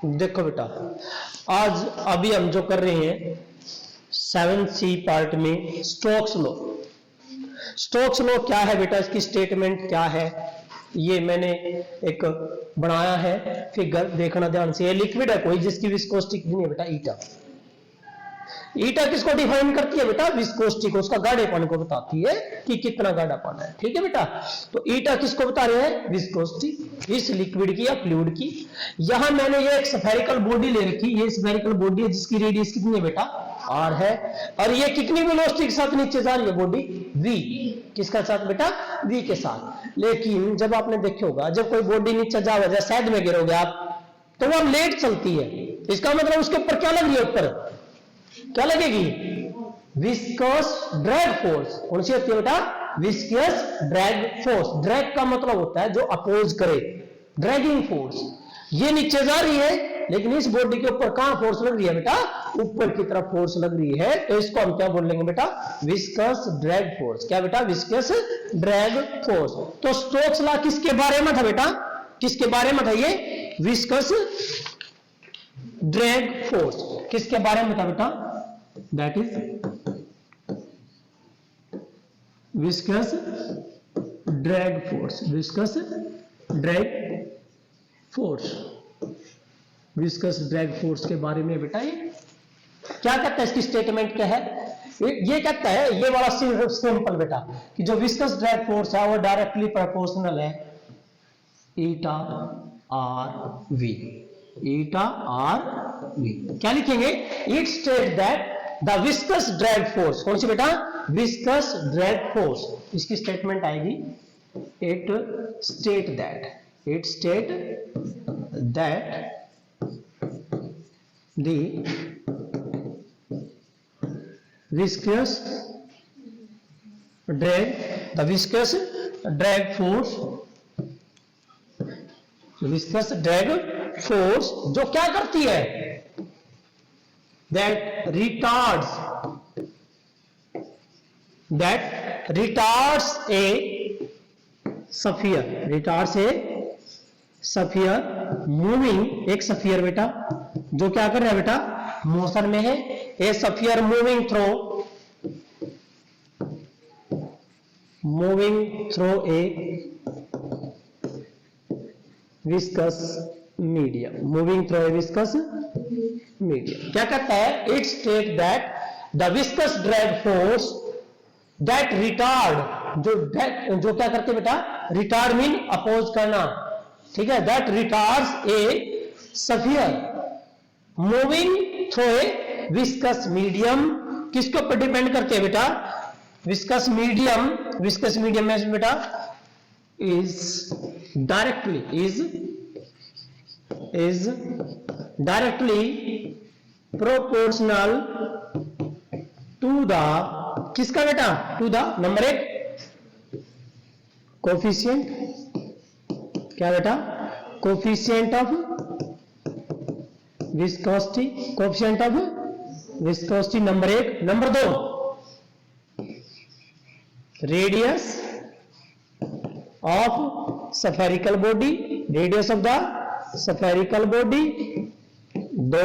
देखो बेटा, आज अभी हम जो कर रहे हैं 7C पार्ट में स्टोक्स लॉ। स्टोक्स लॉ क्या है बेटा, इसकी स्टेटमेंट क्या है, ये मैंने एक बनाया है, फिगर देखना ध्यान से। ये लिक्विड है कोई जिसकी विस्कोसिटी कितनी है बेटा, ईटा। ईटा किसको डिफाइन करती है बेटा, विस्कोसिटी को, उसका गाढ़ेपन को बताती है कि कितना गाढ़ापन है। ठीक है बेटा, तो ईटा किसको बता रहे हैं, विस्कोसिटी इस लिक्विड की या फ्लूइड की। यहां मैंने ये एक स्फेरिकल बॉडी ले रखी, ये स्फेरिकल बॉडी है जिसकी रेडियस कितनी है बेटा, r है, और ये कितनी वेलोसिटी के साथ नीचे जा रही है बॉडी, v। किसका साथ बेटा, v के साथ। लेकिन जब आपने देखा होगा, जब कोई बॉडी नीचे जाओगे, साइड में गिरोगे आप, तो वो लेट चलती है। इसका मतलब उसके ऊपर क्या लग रही है, ऊपर क्या लगेगी, विस्कस ड्रैग फोर्स। कौन सी होती है बेटा, विस्कस ड्रैग फोर्स। ड्रैग का मतलब होता है जो अपोज करे, ड्रैगिंग फोर्स। ये नीचे जा रही है, लेकिन इस बॉडी के ऊपर कहां फोर्स लग रही है बेटा, ऊपर की तरफ फोर्स लग रही है, तो इसको हम क्या बोलेंगे बेटा, विस्कस ड्रैग फोर्स। क्या बेटा, विस्कस ड्रैग फोर्स। तो स्टोक्स लॉ किसके बारे में था बेटा, किसके बारे में था ये, विस्कस ड्रैग फोर्स। किसके बारे में था बेटा, that is viscous drag force. Viscous drag force, viscous drag force के बारे में बेटा ये क्या कहता है, इसकी स्टेटमेंट क्या है, ये कहता है, ये बड़ा सिंपल बेटा, कि जो विस्कस ड्रैग फोर्स है वो डायरेक्टली प्रोपोर्शनल है eta r v. Eta r v क्या लिखेंगे, it state that the viscous drag force. कौन सी बेटा, विस्कस ड्रैग फोर्स। इसकी स्टेटमेंट आएगी, it state that, it state that the viscous drag, the viscous drag force, viscous drag force जो क्या करती है, that retards a sphere, retards a sphere moving, एक स्फीयर बेटा जो क्या कर रहा है बेटा, मोशन में है, ए sphere moving through a viscous medium, moving through a viscous medium. क्या कहता है, it state that the viscous drag force that retard, जो क्या करते बेटा, रिटार्ड मीन अपोज करना, ठीक है, that retards A sphere moving through a viscous medium. किसके ऊपर डिपेंड करते हैं बेटा, विस्कस मीडियम। विस्कस मीडियम में बेटा is directly proportional to the, किसका बेटा, to the नंबर एक कोफिशिएंट, क्या बेटा, coefficient of viscosity, coefficient of viscosity number एक। नंबर दो, radius of spherical body, radius of the spherical body दो,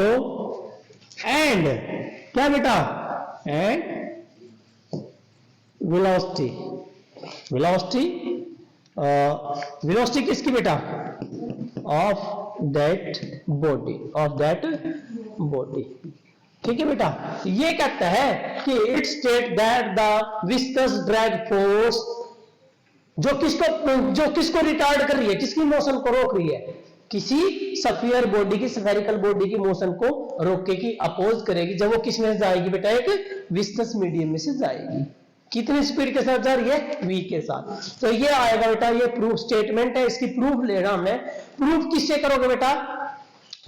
एंड क्या बेटा, एंड वेलोसिटी। वेलोसिटी, वेलोसिटी किसकी बेटा, of that body, of that body. ठीक है बेटा, ये कहता है कि it state that the viscous drag force जो किसको रिटार्ड कर रही है, किसकी मोशन को रोक रही है, किसी स्फीयर बॉडी की, स्फेरिकल बॉडी की मोशन को रोकेगी, अपोज करेगी, जब वो किस में जाएगी बेटा, एक विस्कस मीडियम में से जाएगी। कितनी स्पीड के साथ जा रही है, v के साथ। तो ये आएगा बेटा, ये प्रूफ स्टेटमेंट है, इसकी प्रूफ लेना हमने। प्रूफ किससे करोगे बेटा,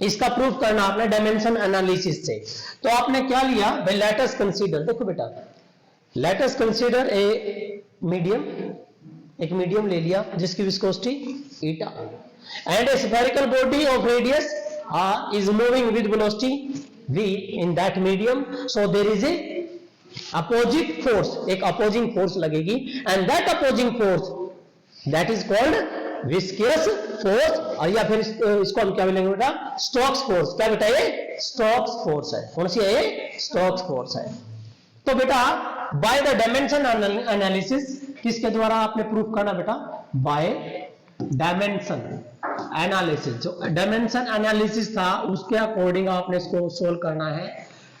इसका प्रूफ करना आपने डायमेंशन एनालिसिस से। तो आपने क्या लिया भाई, लेट अस कंसीडर, देखो बेटा, let us consider a medium, एक मीडियम ले लिया जिसकी viscosity eta, and A spherical body of radius is moving with velocity v in that medium, so there is a opposite force, एक opposing force लगेगी, and that opposing force that is called viscous force, और या फिर इसको हम क्या बोलेंगे बेटा, स्टोक्स फोर्स। क्या बेटा, ये स्टोक्स फोर्स है। कौन सी है ये? स्टोक्स फोर्स है। तो बेटा बाय द डायमेंशन एनालिसिस, किसके द्वारा आपने प्रूफ करना बेटा? By dimension analysis. जो डायमेंशन एनालिसिस था उसके अकॉर्डिंग आपने इसको सोल्व करना है।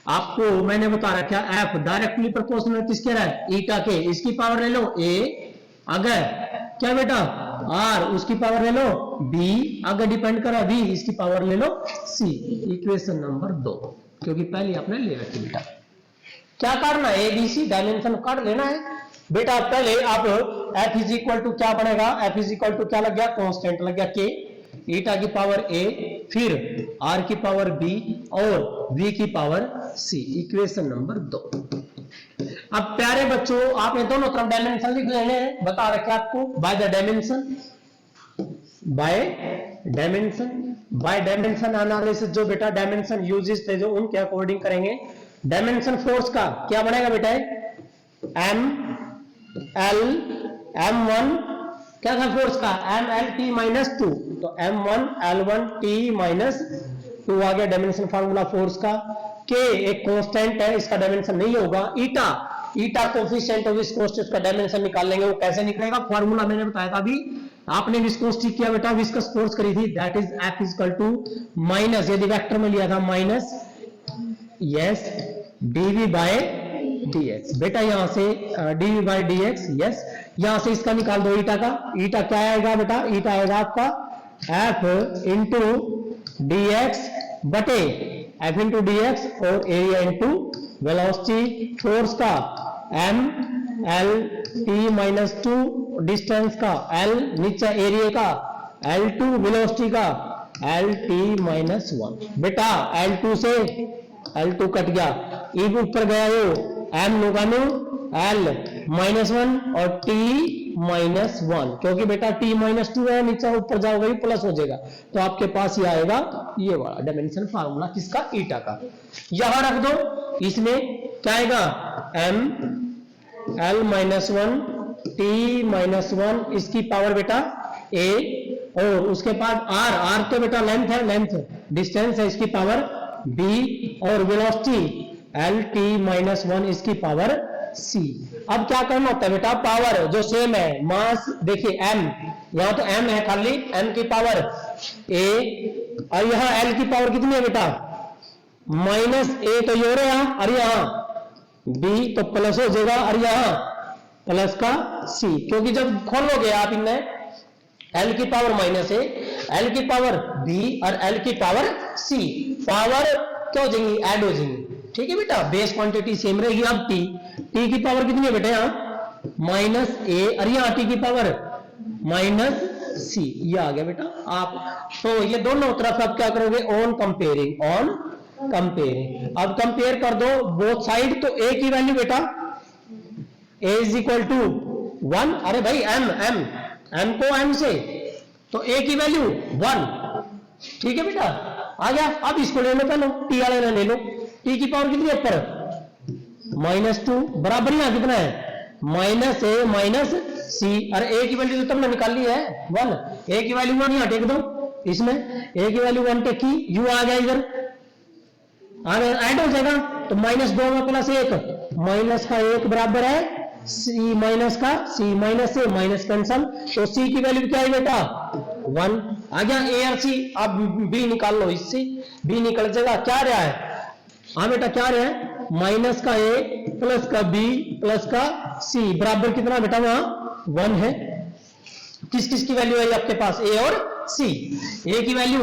आपको मैंने बता रखा एफ डायरेक्टली प्रोपोर्शनल किसके रहा है? ईटा के। इसकी पावर ले लो ए, अगर क्या बेटा आर, उसकी पावर ले लो बी, अगर डिपेंड करा बी, इसकी पावर ले लो सी। इक्वेशन नंबर 2, क्योंकि पहले आपने ले रखी बेटा। क्या करना है? एबीसी डायमेंशन काट लेना है बेटा। पहले आप एफ इज इक्वल टू क्या बनेगा? एफ इज इक्वल टू क्या लग गया? कांस्टेंट लग गया के, ईटा की पावर ए, फिर आर की पावर बी और वी की पावर सी। Equation number 2। अब प्यारे बच्चों आपने दोनों तरफ डायमेंशन लिख लेने हैं, बता रखे आपको by the dimension, by dimension analysis. जो बेटा डायमेंशन यूजेस थे जो उनके अकॉर्डिंग करेंगे। डायमेंशन फोर्स का क्या बनेगा बेटा? एम एल M1 क्या था फोर्स का? एम एल टी माइनस 2, तो M1 L1 T माइनस 2 आ गया डायमेंशन फार्मूला फोर्स का। के एक कांस्टेंट है, इसका डायमेंशन नहीं होगा। ईटा कोफिशिएंट ऑफ विस्कोसिटी, उसका डायमेंशन निकाल लेंगे। वो कैसे निकलेगा? फार्मूला मैंने बताया था अभी। आपने विस्कोसिटी किया बेटा, विस्कस फोर्स करी थी, that is F is equal to minus, यदि वेक्टर में लिया था minus yes dv by dx। बेटा यहां से dv बाय dx, यस यहां से इसका निकाल दो ईटा का। ईटा क्या आएगा बेटा? ईटा आएगा आपका F इंटू dx बटे F इंटू dx और एरिया इंटू वेलोसिटी। फोर्स का m l t minus 2, distance का l, नीचे एरिया का l2, वेलोसिटी का l t माइनस 1। बेटा l2 से l2 कट गया, e ऊपर गया यो m लोगानो l माइनस 1 और t माइनस 1, क्योंकि बेटा t माइनस 2 है, नीचे ऊपर जाओगे प्लस हो जाएगा, तो आपके पास ये आएगा ये वाला डायमेंशन फार्मूला किसका? ईटा का। यहां रख दो, इसमें क्या आएगा? m l minus 1 t minus 1, इसकी पावर बेटा a, और उसके बाद r तो बेटा लेंथ है, लेंथ डिस्टेंस है, इसकी पावर b, और वेलोसिटी l t माइनस 1, इसकी पावर c। अब क्या करना होता है बेटा? पावर जो सेम है, मास देखिए m, यहां तो m है खाली, m की पावर a, और यहां l की पावर कितनी है बेटा? माइनस a, तो ये रहा, और यहां b तो प्लस हो जाएगा, और यहां प्लस का c, क्योंकि जब खोलोगे आप इनमें l की पावर माइनस a, l की पावर b और l की पावर c, पावर क्या हो जाएंगी? ऐड हो जाएंगी। ठीक है बेटा, बेस क्वांटिटी सेम रहेगी। अब t की पावर कितनी है बेटा? यहां माइनस a, और यहां t की पावर माइनस c, ये आ गया बेटा। आप तो ये दोनों तरफ आप क्या करोगे? ऑन कंपेयरिंग, अब कंपेयर कर दो बोथ साइड, तो a की वैल्यू बेटा a इज इक्वल टू 1, अरे भाई m को m से, तो a की वैल्यू 1। ठीक है बेटा, आ गया। अब इसको ले लो, पहले t वाले ने ले लो, t की पावर कितनी है ऊपर? माइनस 2, बराबर यहां कितना है? माइनस a माइनस c, अरे a की वैल्यू तो तुमने निकाल ली है 1, a की वैल्यू 1 यहां टेक दो, इसमें a की वैल्यू 1 टेक की, u आ गया इधर, आगे ऐड हो जाएगा, तो माइनस 2 में प्लस 1, माइनस का 1 बराबर है c माइनस का c, माइनस से माइनस कैंसल, तो c की वैल्यू क्या है बेटा? 1 आ गया। a और c, अब b निकाल लो, इससे b निकल जाएगा। क्या रहा है? हाँ बेटा क्या रहा है? माइनस का a प्लस का b प्लस का c बराबर कितना बेटा? वहां 1 है। किस किस की वैल्यू है आपके पास? a और c। a की value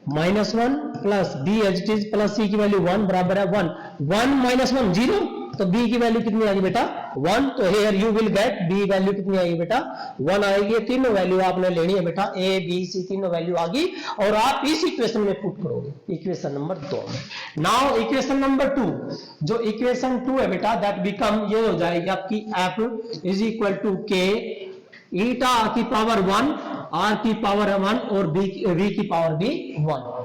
-1 plus b as it is plus c की वैल्यू 1 बराबर है 1, 1 माइनस 1 0, तो b की वैल्यू कितनी आएगी बेटा? 1, तो here you will get b value कितनी आएगी बेटा? 1 आएगी। तीनों वैल्यू आपने लेनी है बेटा, a b c तीनों वैल्यू आ गई, और आप इस इक्वेशन में पुट करोगे, इक्वेशन नंबर 2 में। नाउ इक्वेशन नंबर 2, जो इक्वेशन 2 है बेटा, दैट बिकम, ये हो जाएगी आपकी f is equal to k eta की पावर 1 r की पावर 1 और v की पावर भी 1।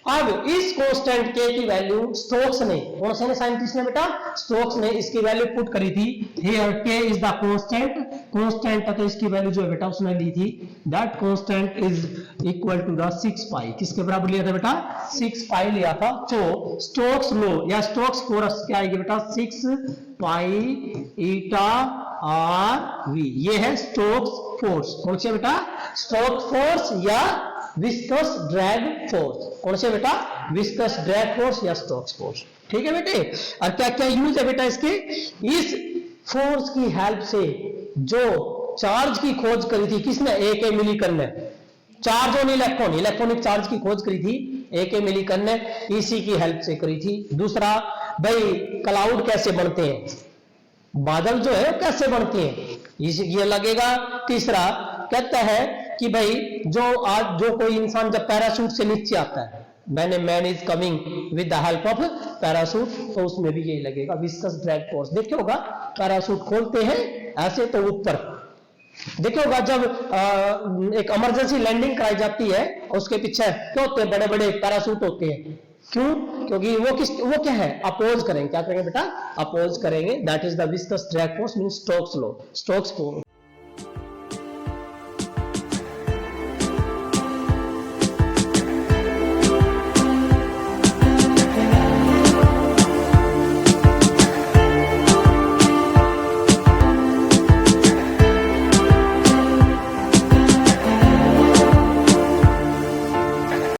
अब इस कांस्टेंट k की वैल्यू स्टोक्स ने, कौन से साइंटिस्ट ने बेटा, स्टोक्स ने इसकी वैल्यू पुट करी थी। Here k is the constant, तो इसकी वैल्यू जो है बेटा उसने ली थी, that constant is equal to the 6 pi. किसके बराबर लिया था बेटा, 6 पाई लिया था। तो स्टोक्स लॉ या स्टोक्स फोर्स क्या आएगी बेटा, 6 पाई ईटा आर वी। ये है स्टोक्स फोर्स। कौन से बेटा, स्टोक्स फोर्स या विस्कस ड्रैग फोर्स। कौन से बेटा, विस्कस ड्रैग फोर्स या स्टोक्स फोर्स। ठीक है बेटे। और क्या क्या यूज है बेटा इसके, इस फोर्स की हेल्प से जो चार्ज की खोज करी थी किसने, A.K. मिलिकन ने, charge on electron, electronic charge की खोज करी थी A.K. मिलिकन ने, इसी की हेल्प से करी थी। दूसरा भाई क्लाउड कैसे बनते हैं, बादल जो है कैसे बनते हैं, ये लगेगा। तीसरा कहता है कि भाई जो कोई इंसान जब पैराशूट से नीचे आता है, man is coming with the help of parachute, तो उसमें भी यही लगेगा, विस्कस ड्रैग फोर्स। देखे होगा पैराशूट खोलते हैं ऐसे तो ऊपर, देखे होगा जब एक इमरजेंसी लैंडिंग कराई जाती है, उसके पीछे क्या होते हैं, बड़े बड़े पैराशूट होते हैं। क्यों, क्योंकि वो क्या है, अपोज करेंगे। क्या करेंगे बेटा, अपोज करेंगे। That is the viscous drag force means Stokes law, Stokes